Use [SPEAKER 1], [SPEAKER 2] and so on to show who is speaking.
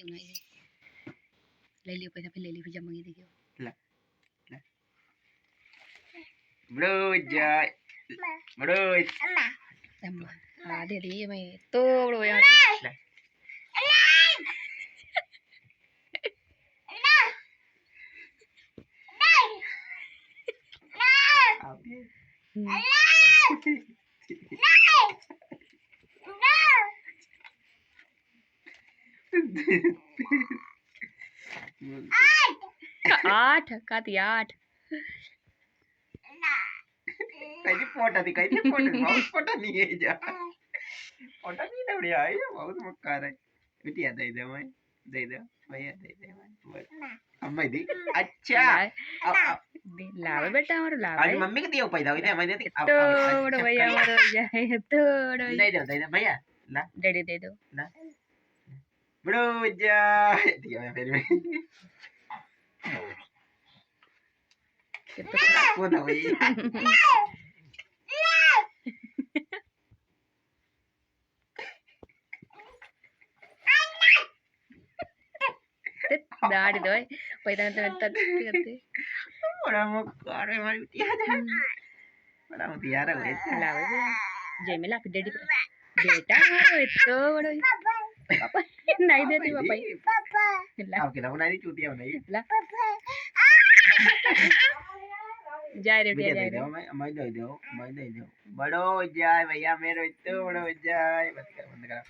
[SPEAKER 1] क्यों ना ये ले लियो पैसा फिर ले लियो फिर जब मांगी देखियो
[SPEAKER 2] ला ला bro jai bro
[SPEAKER 1] अम्मा हाँ दे दी मैं तो बड़ो यार आठ काती आठ
[SPEAKER 2] कहीं फोटा बहुत फोटा नहीं है जा फोटा नहीं ना बढ़िया है बहुत मक्कार है बिटिया दे दे मैं दे दे भैया दे दे मैं अम्मा दी अच्छा
[SPEAKER 1] लावे बेटा हमारो लावे
[SPEAKER 2] आज मम्मी के दियो पैदा हुई थे मैं देती
[SPEAKER 1] तो बड़ो भैया हमारो जाए तो बड़ो
[SPEAKER 2] दे दे भैया ला
[SPEAKER 1] दे दो
[SPEAKER 2] ला बड़ो जा दिया मैं फिर वो तो भैया
[SPEAKER 1] दाढ़ी दो पैदा तो करते
[SPEAKER 2] बड़ा मक्कार है हमारी बिटिया जा बड़ा मुतियार है
[SPEAKER 1] लावे जय में ला डेडी बेटा हमारो तो बड़ो पापा नहीं देती पापा
[SPEAKER 2] आपके ना बनाई चूतिया बनाई
[SPEAKER 1] ला जाए रे
[SPEAKER 2] दे
[SPEAKER 1] जाए
[SPEAKER 2] दो मैं दे दो बड़ो जाए भैया मेरो तो बड़ो जाए बंद कर